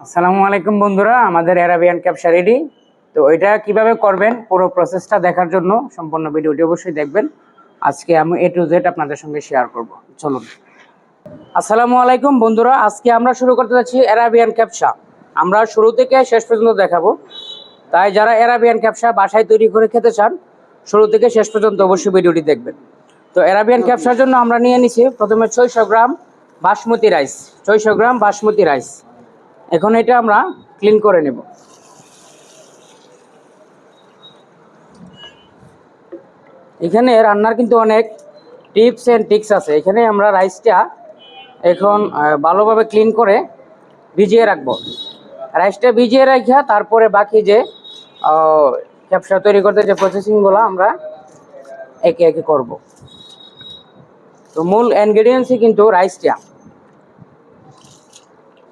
আসসালামু আলাইকুম বন্ধুরা, আমাদের অ্যারাবিয়ান ক্যাপসা রেডি। তো এটা কিভাবে করবেন পুরো প্রসেসটা দেখার জন্য সম্পূর্ণ ভিডিওটি অবশ্যই দেখবেন। আজকে আমি A to Z আপনাদের সঙ্গে শেয়ার করব। চলুন। আসসালামু আলাইকুম বন্ধুরা, আজকে আমরা শুরু করতে যাচ্ছি অ্যারাবিয়ান ক্যাপসা। আমরা শুরু থেকে শেষ পর্যন্ত দেখাবো। তাই যারা অ্যারাবিয়ান ক্যাপসা বাসায় তৈরি করে খেতে চান, শুরু থেকে শেষ পর্যন্ত অবশ্যই ভিডিওটি দেখবেন। তো অ্যারাবিয়ান ক্যাপসার জন্য আমরা নিয়ে নিছি প্রথমে 600 গ্রাম বাসমতি রাইস। 600 গ্রাম বাসমতি রাইস। এখন এটা আমরা ক্লিন করে নেব। এখানে রান্নার কিন্তু অনেক টিপস এন্ড ট্রিক্স আছে। এখানে আমরা রাইসটা এখন ভালোভাবে ক্লিন করে ভিজিয়ে রাখবো। রাইসটা ভিজিয়ে রাখা তারপরে বাকি যে ক্যাপসা তৈরি করতে যে প্রসেসিংগুলো আমরা একে একে করব। তো মূল ইনগ্রেডিয়েন্টসই কিন্তু রাইসটা।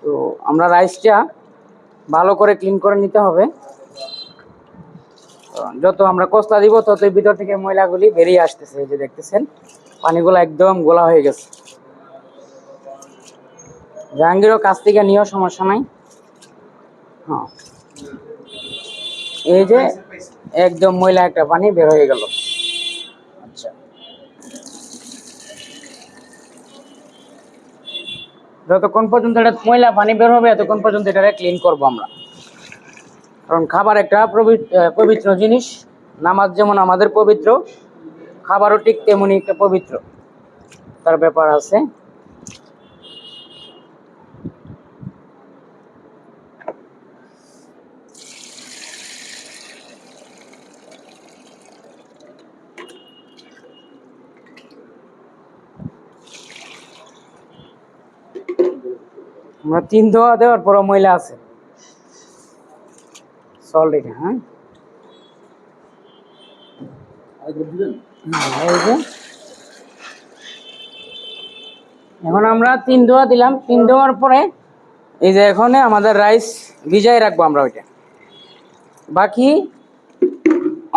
তো আমরা রাইসটা ভালো করে ক্লিন করে নিতে হবে। যত আমরা কষলা দিব ততই ভিতর থেকে ময়লাগুলি বেরিয়ে আসতেছে। এই যে দেখতেছেন পানিগুলো একদম গোলা হয়ে গেছে। জাহাঙ্গীরও কাছ থেকে নিয়েও সমস্যা নাই। হ্যাঁ, এই যে একদম ময়লা একটা পানি বের হয়ে গেল। আচ্ছা, যতক্ষণ পর্যন্ত এটা ময়লা পানি বের হবে এতক্ষণ পর্যন্ত এটা ক্লিন করবো আমরা। কারণ খাবার একটা পবিত্র জিনিস। নামাজ যেমন আমাদের পবিত্র, খাবারও ঠিক তেমনি একটা পবিত্র, তার ব্যাপার আছে। আমরা 3 ধোয়া দেওয়ার পর ময়লা আছে সল্ট এটা। হ্যাঁ, এই যে এখন আমরা 3 ধোয়া দিলাম। 3 ধোয়ার পরে এই যে এখন আমাদের রাইস ভিজাই রাখবো আমরা ওইটা। বাকি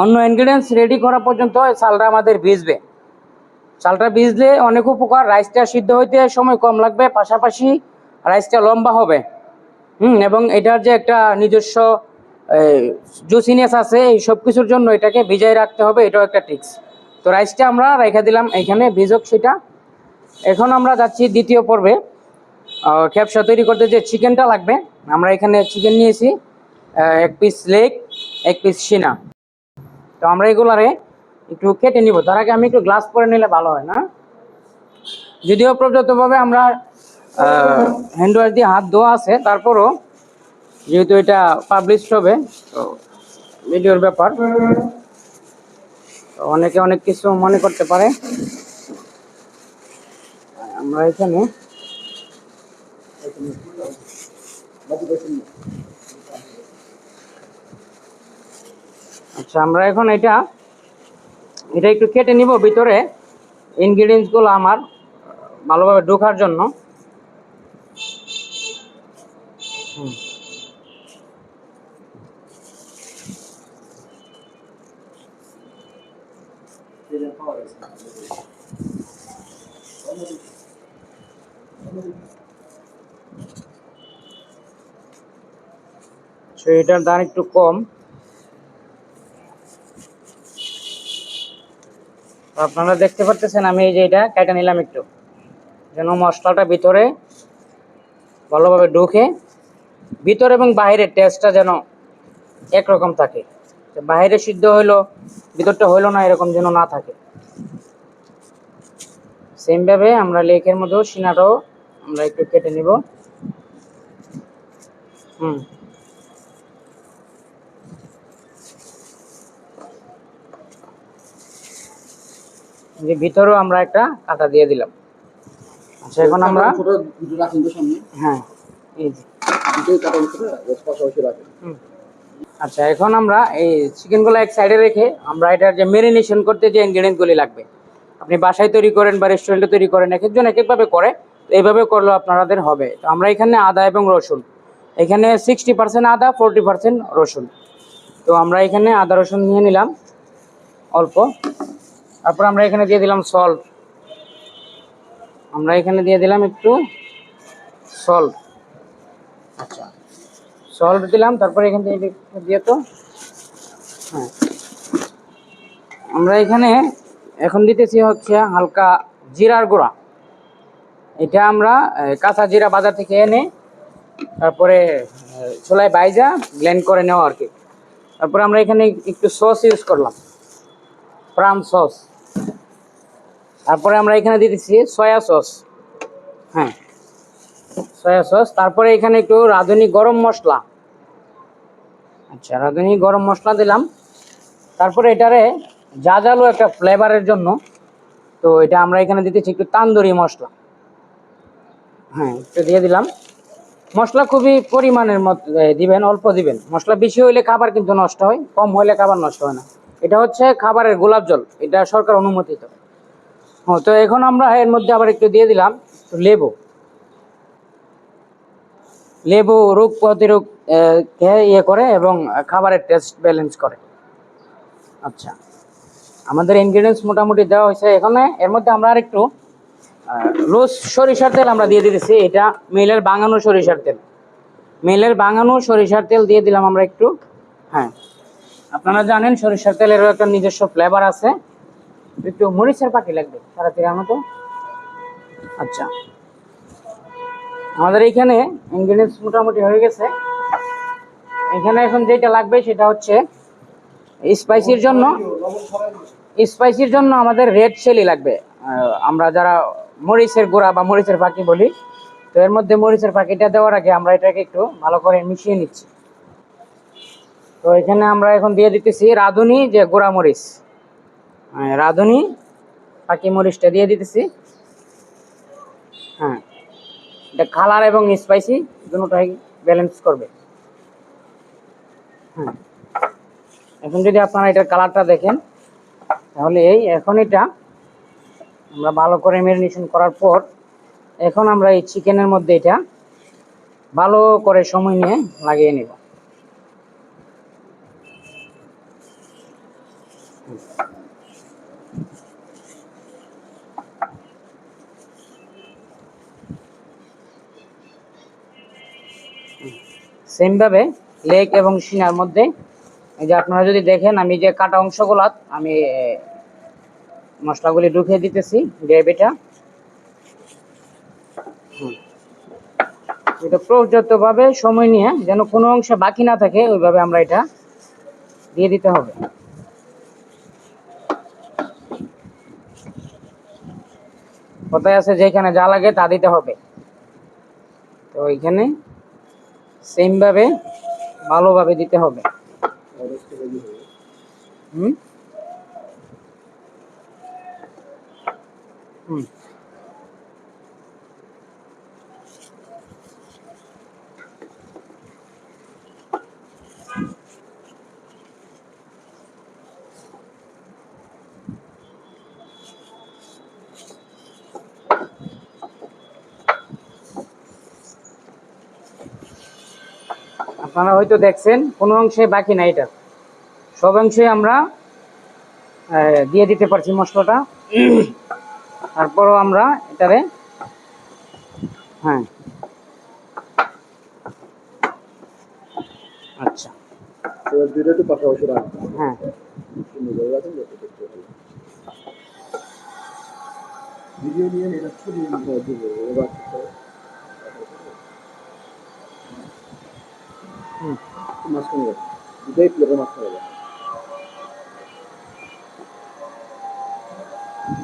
অন্য ইনগ্রেডিয়েন্টস রেডি করা পর্যন্ত চালটা আমাদের ভিজবে। চালটা ভিজলে অনেক উপকার। রাইসটা সিদ্ধ হইতে সময় কম লাগবে, পাশাপাশি রাইসটা লম্বা হবে। এবং এটার যে একটা নিজস্ব জুসিনেস আছে, এই সব কিছুর জন্য এটাকে ভিজাই রাখতে হবে। এটাও একটা ট্রিক্স। তো রাইসটা আমরা রেখে দিলাম এখানে ভিজক সেটা। এখন আমরা যাচ্ছি দ্বিতীয় পর্বে। ক্যাপসা তৈরি করতে যে চিকেনটা লাগবে, আমরা এখানে চিকেন নিয়েছি 1 পিস লেগ, 1 পিস সিনা। তো আমরা এগুলারে একটু কেটে নিব। তার আগে আমি একটু গ্লাস করে নিলে ভালো হয় না? যদিও পর্যাপ্তভাবে আমরা হ্যান্ড ওয়াশ দিয়ে হাত ধোয়া আছে, তারপরও যেহেতু এটা পাবলিশ হবে তো ভিডিওর ব্যাপার, অনেকে অনেক কিছু মনে করতে পারে। আমরা এখানে আচ্ছা, আমরা এখন এটা একটু কেটে নিব ভিতরে ইনগ্রেডিয়েন্টসগুলো আমার ভালোভাবে ঢোকার জন্য। এটার দাম একটু কম। আপনারা দেখতে পাচ্ছেন আমি এই যে এটা কেটে নিলাম একটু, যেন মশলাটা ভিতরে ভালোভাবে ঢুকে, ভিতর এবং বাইরের টেস্টটা যেন একরকম থাকে। বাইরে সিদ্ধ হইলো, ভিতরটা হইলো না, এরকম যেন না থাকে। সেমভাবে আমরা লেকের মধ্যেও সিনাটাও আমরা একটু কেটে নিব। যে ভিতরেও আমরা একটা কাটা দিয়ে দিলাম। আচ্ছা, এখন আমরা হ্যাঁ এই যে আচ্ছা, এখন আমরা এই চিকেনগুলো এক সাইডে রেখে আমরা এটার যে ম্যারিনেশন করতে যে ইনগ্রেডিয়েন্টগুলি লাগবে, আপনি বাসায় তৈরি করেন বা রেস্টুরেন্টে তৈরি করেন, এক একজন এক একভাবে করে। তো এইভাবে করলেও আপনাদের হবে। তো আমরা এখানে আদা এবং রসুন, এখানে 60% আদা, 40% রসুন। তো আমরা এখানে আদা রসুন নিয়ে নিলাম অল্প। তারপর আমরা এখানে দিয়ে দিলাম সল্ট। আমরা এখানে দিয়ে দিলাম একটু সল্ট। আচ্ছা, সল্ট দিলাম, তারপরে এখান থেকে দিয়ে তো হ্যাঁ, আমরা এখানে এখন দিতেছি হচ্ছে হালকা জিরার গুঁড়া। এটা আমরা কাঁচা জিরা বাজার থেকে এনে তারপরে চুলায় বাইজা ব্লেন্ড করে নেওয়া আর কি। তারপরে আমরা এখানে একটু সস ইউজ করলাম, প্রাণ সস। তারপরে আমরা এখানে দিতেছি সয়া সস। হ্যাঁ, সয়া সস। তারপরে এখানে একটু রাঁধুনি গরম মশলা। আচ্ছা, রাঁধুনি গরম মশলা দিলাম। তারপরে এটারে ঝাঁঝালো একটা ফ্লেভারের জন্য তো এটা আমরা এখানে দিতেছি একটু তান্দুরি মশলা। হ্যাঁ, একটু দিয়ে দিলাম। মশলা খুবই পরিমাণের মধ্যে দিবেন, অল্প দিবেন। মশলা বেশি হইলে খাবার কিন্তু নষ্ট হয়, কম হইলে খাবার নষ্ট হয় না। এটা হচ্ছে খাবারের গোলাপ জল, এটা সরকার অনুমোদিত। হ্যাঁ, তো এখন আমরা এর মধ্যে আবার একটু দিয়ে দিলাম লেবু। লেবু রোগ প্রতিরোধ ইয়ে করে এবং খাবারের টেস্ট ব্যালেন্স করে। আচ্ছা, আমাদের ইনগ্রিডিয়েন্টস মোটামুটি দেওয়া হয়েছে। এখানে এর মধ্যে আমরা আর একটু রোজ সরিষার তেল আমরা দিয়ে দিতেছি। এটা মিলের বাঙানো সরিষার তেল, মিলের বাঙানো সরিষার তেল দিয়ে দিলাম আমরা একটু। হ্যাঁ, আপনারা জানেন সরিষার তেলের একটা নিজস্ব ফ্লেভার আছে। একটু মরিচের পাখি লাগবে তাড়াতাড়ি মতো। আচ্ছা, আমাদের এইখানে ইনগ্রিডিয়েন্টস মোটামুটি হয়ে গেছে। এখানে এখন যেটা লাগবে সেটা হচ্ছে স্পাইসির জন্য আমাদের রেড চিলি লাগবে। আমরা যারা মরিচের গুঁড়া বা মরিচের পাখি বলি, তো এর মধ্যে মরিচের পাখিটা দেওয়ার আগে আমরা এটাকে একটু ভালো করে মিশিয়ে নিচ্ছি। তো এখানে আমরা এখন দিয়ে দিতেছি রাঁধুনি যে গুঁড়া মরিচ, রাঁধুনি পাখি মরিচটা দিয়ে দিতেছি। হ্যাঁ, এটা কালার এবং স্পাইসি দুটোটাই ব্যালেন্স করবে। হ্যাঁ, এখন যদি আপনারা এটার কালারটা দেখেন তাহলে এখন এটা আমরা ভালো করে ম্যারিনেশন করার পর এখন আমরা এই চিকেনের মধ্যে এটা ভালো করে সময় নিয়ে লাগিয়ে নেব। সেমভাবে লেগ এবং সিনার মধ্যে এই যে আপনারা যদি দেখেন আমি যে কাটা অংশগুলো আমি মশলাগুলি ঢুকিয়ে দিতেছি গ্রেভিটা। এটা পর্যাপ্তভাবে সময় নিয়ে যেন কোনো অংশ বাকি না থাকে ওইভাবে আমরা এটা দিয়ে দিতে হবে। কথায় আছে যেখানে যা লাগে তা দিতে হবে, তো এইখানে সেমভাবে ভালোভাবে দিতে হবে। হুম হুম আপনারা হয়তো দেখছেন কোনো অংশে বাকি নাই, এটা সব অংশে আমরা দিয়ে দিতে পারছি মশলাটা। তারপরও আমরা এটারে হ্যাঁ আচ্ছা হ্যাঁ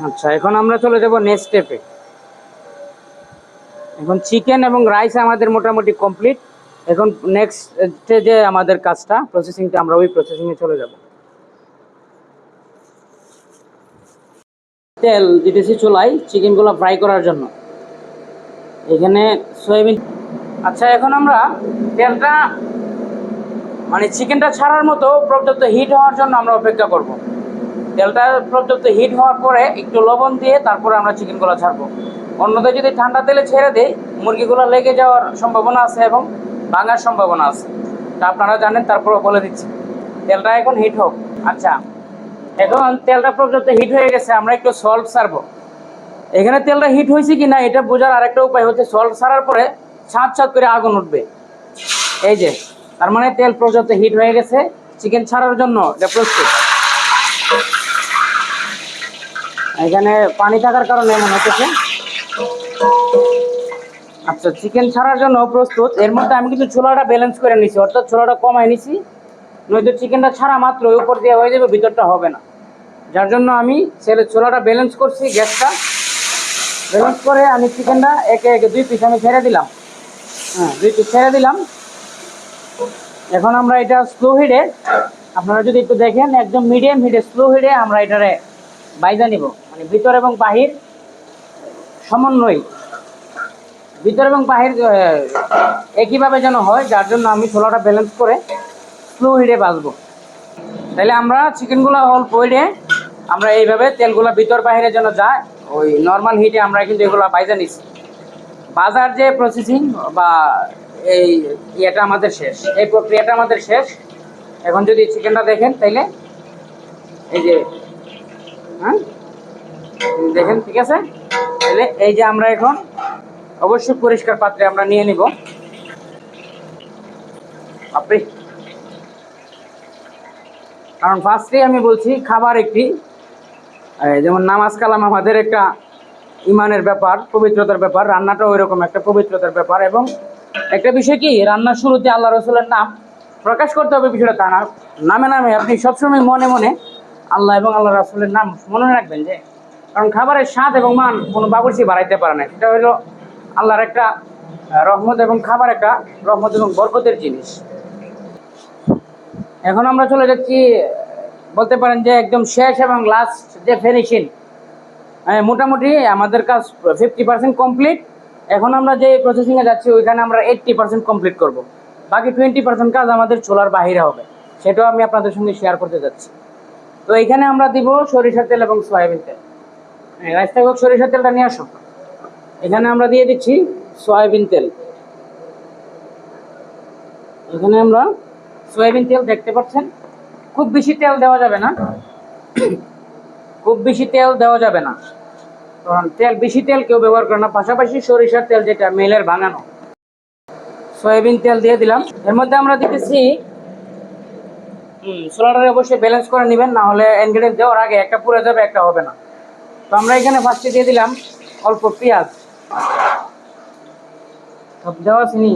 আচ্ছা, এখন আমরা চলে যাব নেক্সট স্টেপে। এখন চিকেন এবং রাইস আমাদের মোটামুটি কমপ্লিট। এখন নেক্সট স্টেজে আমাদের কাজটা প্রসেসিংটা আমরা ওই প্রসেসিংয়ে চলে যাব। তেল দিতেছি চুলায় চিকেনগুলো ফ্রাই করার জন্য। এখানে সয়াবিন। আচ্ছা, এখন আমরা তেলটা মানে চিকেনটা ছাড়ার মতো পর্যাপ্ত হিট হওয়ার জন্য আমরা অপেক্ষা করব। তেলটা পর্যাপ্ত হিট হওয়ার পরে একটু লবণ দিয়ে তারপরে আমরা চিকেনগুলো ছাড়বো। অন্যথায় যদি ঠান্ডা তেলে ছেড়ে দেই মুরগিগুলো লেগে যাওয়ার সম্ভাবনা আছে এবং ভাঙার সম্ভাবনা আছে, তা আপনারা জানেন, তারপরে বলে দিচ্ছি। তেলটা এখন হিট হোক। আচ্ছা, এখন তেলটা পর্যাপ্ত হিট হয়ে গেছে, আমরা একটু সল্ট ছাড়বো। এখানে তেলটা হিট হয়েছে কি না এটা বোঝার আরেকটা উপায় হচ্ছে সল্ট ছাড়ার পরে ছাদ ছাদ করে আগুন উঠবে। এই যে, তার মানে তেল পর্যাপ্ত হিট হয়ে গেছে, চিকেন ছাড়ার জন্য এটা প্রস্তুত। এখানে পানি থাকার কারণে মনে হচ্ছে। আচ্ছা, চিকেন ছাড়ার জন্য প্রস্তুত। এর মধ্যে আমি কিন্তু চুলাটা ব্যালেন্স করে নিছি, অর্থাৎ চুলাটা কমাই নিছি, নয়তো চিকেনটা ছাড়া মাত্র উপর দিয়ে হয়ে যাবে, ভিতরটা হবে না। যার জন্য আমি চুলাটা ব্যালেন্স করছি, গ্যাসটা ব্যালেন্স করে আমি চিকেনটা একে একে 2 পিস আমি ছেড়ে দিলাম। হ্যাঁ, 2 পিস ছেড়ে দিলাম। এখন আমরা এটা স্লো হিটে, আপনারা যদি একটু দেখেন, একদম মিডিয়াম হিটে স্লো হিটে আমরা এটারে বাইজা নিব, মানে ভিতর এবং বাহির সমন্বয়, ভিতর এবং বাহির একইভাবে যেন হয়। যার জন্য আমি চুলাটা ব্যালেন্স করে স্লো হিটে বাজবো। তাহলে আমরা চিকেনগুলো অল্প হিটে আমরা এইভাবে তেলগুলো ভিতর বাহিরে যেন যায়, ওই নর্মাল হিটে আমরা কিন্তু এগুলো বাইজা নিচ্ছি। বাজার যে প্রসেসিং বা এই ইয়েটা আমাদের শেষ, এই প্রক্রিয়াটা আমাদের শেষ। এখন যদি চিকেনটা দেখেন তাইলে এই যে, হ্যাঁ দেখেন, ঠিক আছে। তাহলে এই যে আমরা এখন অবশ্যই পরিষ্কার পাত্রে আমরা নিয়ে নিব। আপনি, কারণ ফার্স্টেই আমি বলছি, খাবার একটি যেমন নামাজ কালাম আমাদের একটা ইমানের ব্যাপার, পবিত্রতার ব্যাপার, রান্নাটা ওই রকম একটা পবিত্রতার ব্যাপার। এবং একটা বিষয় কি, রান্নার শুরুতে আল্লাহ রসুলের নাম প্রকাশ করতে হবে, বিষয়টা তা না। নামে নামে আপনি সবসময় মনে মনে আল্লাহ এবং আল্লাহ রসুলের নাম মনে রাখবেন, যে কারণ খাবারের স্বাদ এবং মান কোনো বাবুর্চি বাড়াইতে পারে না। সেটা হলো আল্লাহর একটা রহমত, এবং খাবার একটা রহমত এবং বরকতের জিনিস। এখন আমরা চলে যাচ্ছি, বলতে পারেন যে একদম শেষ এবং লাস্ট যে ফিনিশিং। মোটামুটি আমাদের কাজ 50% কমপ্লিট। এখন আমরা যে প্রসেসিংয়ে যাচ্ছি ওইখানে আমরা 80% কমপ্লিট করব। বাকি 20% কাজ আমাদের চুলার বাহিরে হবে, সেটাও আমি আপনাদের সঙ্গে শেয়ার করতে যাচ্ছি। তো এখানে আমরা দিব সরিষার তেল এবং সয়াবিন তেল। রাইস থেকে সরিষার তেলটা নিয়ে আসো। এখানে আমরা দিয়ে দিচ্ছি সয়াবিন তেল। এখানে আমরা সয়াবিন তেল দেখতে পাচ্ছেন, খুব বেশি তেল দেওয়া যাবে না, খুব বেশি তেল দেওয়া যাবে না, কারণ বেশি তেল কেউ ব্যবহার করে না। পাশাপাশি সরিষার তেল, যেটা মেলের বানানো, সয়াবিন তেল দিয়ে দিলাম। এর মধ্যে আমরা দিতেছি, সোলাটারে অবশ্যই ব্যালেন্স করে নেবেন, না হলে ইনগ্রেডিয়েন্ট দেওয়ার আগে একটা পুড়ে যাবে, একটা হবে না। তো আমরা এখানে ফার্স্টে দিয়ে দিলাম অল্প পেঁয়াজ, সব দেওয়া চিনি,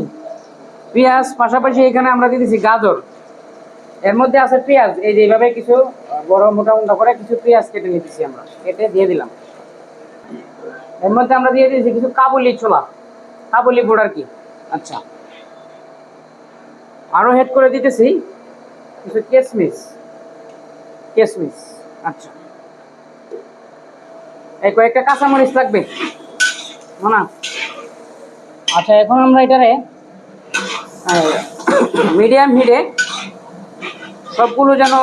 পেঁয়াজ। পাশাপাশি এখানে আমরা দিয়ে দিচ্ছি গাজর। এর মধ্যে আছে পেঁয়াজ, এই যে এইভাবে কিছু বড় মোটা মোটা করে কিছু পেঁয়াজ কেটে নিতেছি আমরা, কেটে দিয়ে দিলাম। এর মধ্যে আমরা দিয়ে দিয়েছি কিছু কাবুলি ছোলা, কাবুলি বুট আর কি। আচ্ছা, আরও হেড করে দিতেছি কিছু কিশমিশ, কিশমিশ। আচ্ছা, এই কয়েকটা কাঁচামরিচ লাগবে না। আচ্ছা, এখন আমরা এটারে মিডিয়াম হিটে সবগুলো যেন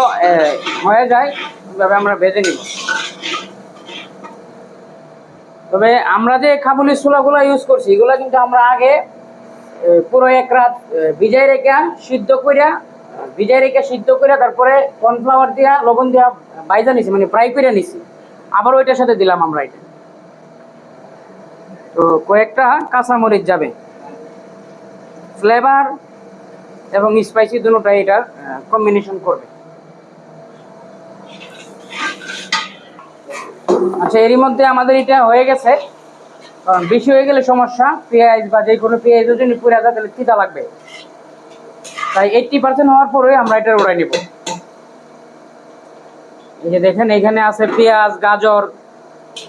হয়ে যায়, এভাবে আমরা ভেজে নিব। তবে আমরা যে কাবুলি ছোলাগুলো ইউজ করছি, এগুলো কিন্তু আমরা আগে পুরো এক রাত ভিজাই রেখে সিদ্ধ করে তারপরে কর্নফ্লাওয়ার দিয়া লবণ দিয়া বাইজা নিছি, মানে ফ্রাই করে নিছি। আবার ওইটার সাথে দিলাম আমরা এটা। তো কয়েকটা কাঁচামরিচ যাবে, ফ্লেভার এবং স্পাইসি দুটোটাই এটা কম্বিনেশন করবে। আচ্ছা, এরই মধ্যে আমাদের এটা হয়ে গেছে, কারণ বেশি হয়ে গেলে সমস্যা। পেঁয়াজ বা যে কোনো পেঁয়াজ যদি পুড়ে যায় তাহলে চিতা লাগবে, তাই 80% হওয়ার পরে আমরা এটা উড়াই নিব। এই যে দেখেন, এখানে আছে পেঁয়াজ, গাজর,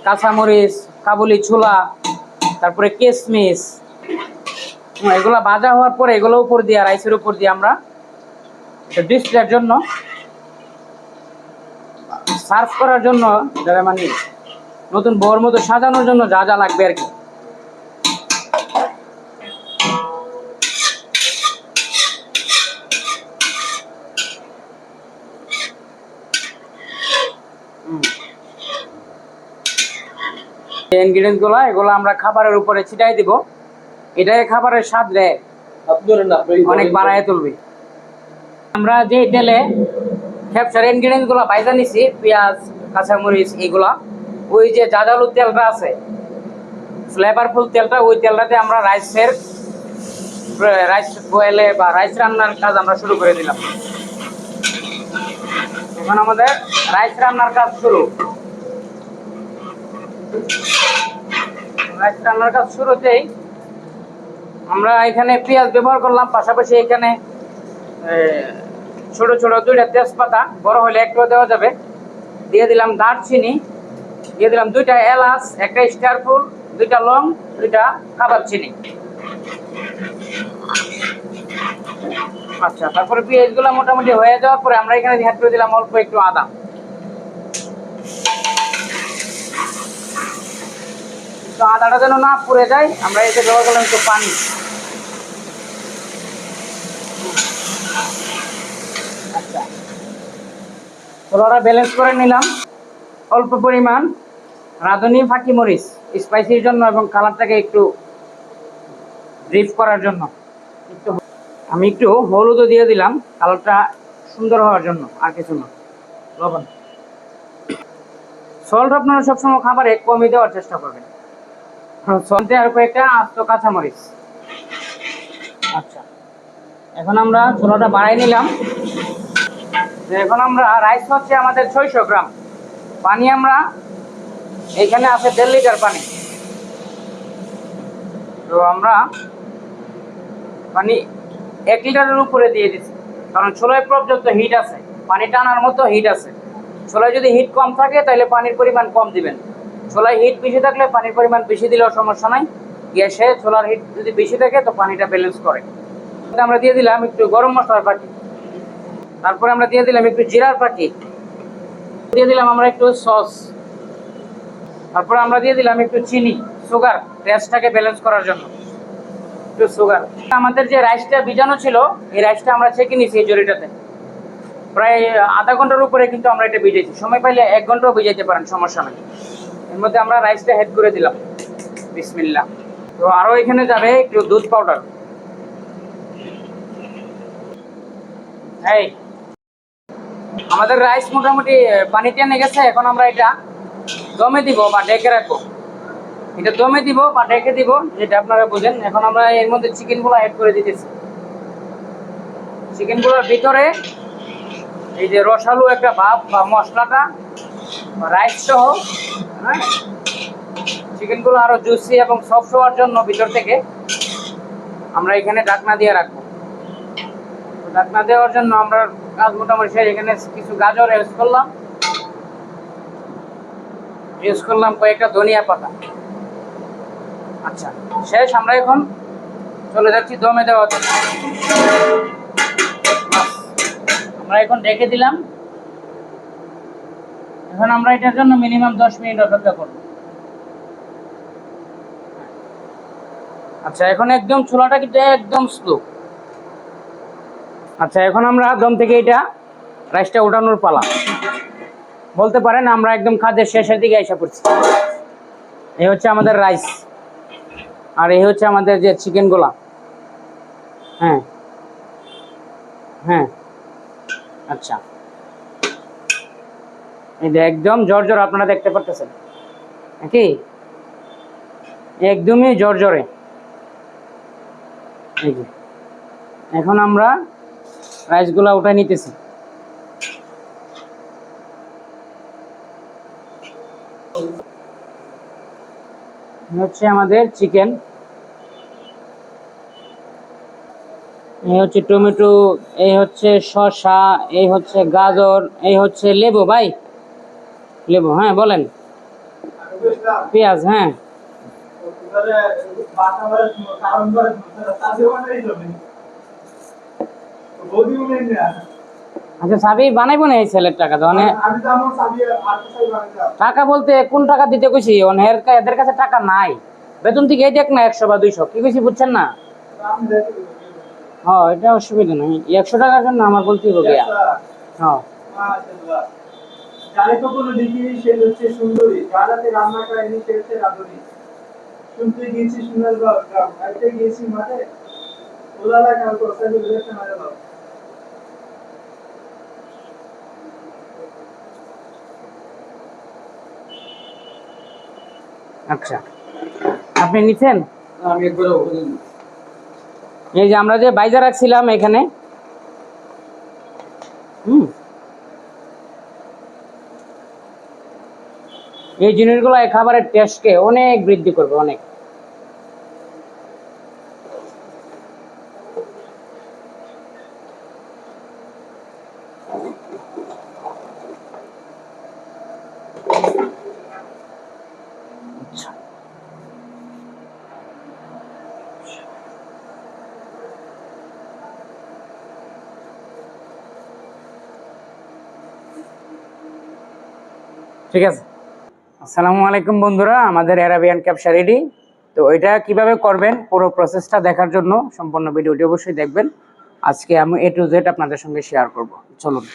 কাঁচামরিচ, কাবুলি ছোলা, তারপরে কিশমিশ। এগুলো ভাজা হওয়ার পরে এগুলো উপর দিয়ে, রাইসের উপর দিয়ে আমরা ডিসপ্লের জন্য, সার্ভ করার জন্য, যারা মানে নতুন বউর মতো সাজানোর জন্য যা যা লাগবে আর কি। ইনগ্রিডিয়েন্ট গুলো এগুলো আমরা খাবারের উপরে ছিটাই দিব, এটাই খাবারের স্বাদ অনেক বাড়ায় তুলবে। আমরা যে তেলে ক্যাপচার ইনগ্রিডিয়েন্ট গুলো বাইজা নিছি, পেঁয়াজ, কাঁচামরিচ, এগুলা, ওই যে জাজালু তেলটা আছে, ফ্লেভারফুল তেলটা, ওই তেলটাতে আমরা রাইসের রাইস বয়েলে বা রাইস রান্নার কাজ আমরা শুরু করে দিলাম। এখন আমাদের রাইস রান্নার কাজ শুরু। রাইস রান্নার কাজ শুরুতেই আমরা এখানে পেঁয়াজ ব্যবহার করলাম, পাশাপাশি এখানে ছোট ছোট 2টা তেজপাতা, বড় হলে একটু দেওয়া যাবে, দিয়ে দিলাম দারচিনি, দিয়ে দিলাম 2টা এলাচ, 1টা স্টার ফুল, 2টা লং, 2টা কাবাব চিনি। আচ্ছা, তারপরে পেঁয়াজগুলো মোটামুটি হয়ে যাওয়ার পরে আমরা এখানে অ্যাড করে দিলাম অল্প একটু আদা। তো আদাটা যেন না পুড়ে যায়, আমরা এতে ব্যবহার করলাম একটু পানি। আচ্ছা, পোলাওটা ব্যালেন্স করে নিলাম। অল্প পরিমাণ রাঁধুনি ফাঁকি মরিচ স্পাইসির জন্য এবং কালারটাকে একটু ড্রিপ করার জন্য। আমি একটু হলুদও দিয়ে দিলাম কালারটা সুন্দর হওয়ার জন্য, আর কিছু না। লবণ, সল্ট আপনারা সবসময় খাবারে কমই দেওয়ার চেষ্টা করবেন। সল্টে আর কয়েকটা আস্ত কাঁচামরিচ। আচ্ছা, এখন আমরা চুলাটা বাড়াই নিলাম। এখন আমরা রাইস হচ্ছে আমাদের 600 গ্রাম, পানি আমরা এখানে আছে 1.5 লিটার পানি। তো আমরা পানি 1 লিটারের উপরে দিয়ে দিচ্ছি, কারণ ছোলায় পর্যাপ্ত হিট আছে, পানি টানার মতো হিট আছে। ছোলায় যদি হিট কম থাকে তাহলে পানির পরিমাণ কম দিবেন, ছোলায় হিট বেশি থাকলে পানির পরিমাণ বেশি দিলেও সমস্যা নাই। গ্যাসে ছোলার হিট যদি বেশি থাকে তো পানিটা ব্যালেন্স করে। আমরা দিয়ে দিলাম একটু গরম মশলার পাখি, তারপরে আমরা দিয়ে দিলাম একটু জিরার পাখি, দিয়ে দিলাম আমরা একটু সস, তারপরে আমরা দিয়ে দিলাম একটু চিনি, সুগার, টেস্টটাকে ব্যালেন্স করার জন্য একটু সুগার। আমাদের যে রাইসটা ভিজানো ছিল, এই রাইসটা আমরা ছেঁকে নিয়েছি এই জরিটাতে, প্রায় আধা ঘন্টার উপরে কিন্তু আমরা এটা ভিজেছি। সময় পাইলে 1 ঘন্টাও ভিজাইতে পারেন, সমস্যা নেই। এর মধ্যে আমরা রাইসটা হেড করে দিলাম, বিসমিল্লাহ। তো আরও এখানে যাবে একটু দুধ পাউডার। এই আমাদের রাইস মোটামুটি পানি টেনে গেছে, এখন আমরা এটা দমে দিব বা ঢেকে রাখবো। এটা দমে দিব বা ঢেকে দিব, যেটা আপনারা বুঝেন। এখন আমরা এর মধ্যে চিকেনগুলো অ্যাড করে দিতেছি। চিকেনগুলোর ভিতরে এই যে রসালো একটা ভাব বা মশলাটা রাইস সহ, হ্যাঁ, চিকেনগুলো আরো জুসি এবং সফট হওয়ার জন্য ভিতর থেকে আমরা এখানে ঢাকনা দিয়ে রাখবো। ঢাকনা দেওয়ার জন্য আমরা কাজ মোটামুটি শেষ। এখানে কিছু গাজর ইউজ করলাম কয়েকটা ধনিয়া পাতা। আচ্ছা, শেষ। আমরা এখন চলে যাচ্ছি দমে দেওয়ার জন্য। আমরা এখন ঢেকে দিলাম। এখন আমরা এটার জন্য মিনিমাম 10 মিনিট অপেক্ষা করব। আচ্ছা, এখন একদম চুলাটা কিন্তু একদম স্লো। আচ্ছা, এখন আমরা দম থেকে এটা রাইসটা ওঠানোর পালা। বলতে পারেন আমরা একদম কাজের শেষের দিকে এসে পড়ছি। এই হচ্ছে আমাদের রাইস, আর এই হচ্ছে আমাদের যে চিকেনগুলা। হ্যাঁ হ্যাঁ, আচ্ছা, এটা একদম জর্জর, আপনারা দেখতে পাচ্ছেন নাকি? একদমই জর্জরে। এই যে এখন আমরা রাইসগুলা উঠাই নিতেছি। হচ্ছে আমাদের চিকেন, এই হচ্ছে টমেটো, এই হচ্ছে শসা, এই হচ্ছে গাজর, এই হচ্ছে লেবু। ভাই লেবু, হ্যাঁ বলেন। পেঁয়াজ, হ্যাঁ। আচ্ছা, সাবি বানাইবো না এই ছেলের টাকা তো টাকা বলতে কোন টাকা দিতে কইছি? এদের কাছে টাকা নাই, বেতন থেকে এই দেখ না 100 বা 200, কি কইছি বুঝছেন না? হ্যাঁ, এটা অসুবিধা নেই, 100 টাকার জন্য আমার বলতেই হবে। হ্যাঁ, জানে তো কোনো লিখি সে হচ্ছে সুন্দরী, রাজাতে রান্না করেনি সে হচ্ছে রাধুনী। শুনতে গিয়েছি সোনার গ্রাম, খাইতে গিয়েছি মাঠে, ওলালা কাল কোথায় বেরোচ্ছে মাঝে বাবা। আচ্ছা, আপনি নিচ্ছেন? আমি একবার এই যে আমরা যে বাইজা রাখছিলাম এখানে, এই জিনিসগুলো এই খাবারের টেস্টকে অনেক বৃদ্ধি করবে, অনেক। আচ্ছা, ঠিক আছে। আসসালামু আলাইকুম বন্ধুরা, আমাদের অ্যারাবিয়ান ক্যাপসা রেডি। তো এটা কিভাবে করবেন পুরো প্রসেসটা দেখার জন্য সম্পূর্ণ ভিডিওটি অবশ্যই দেখবেন। আজকে আমি A to Z আপনাদের সঙ্গে শেয়ার করব, চলুন।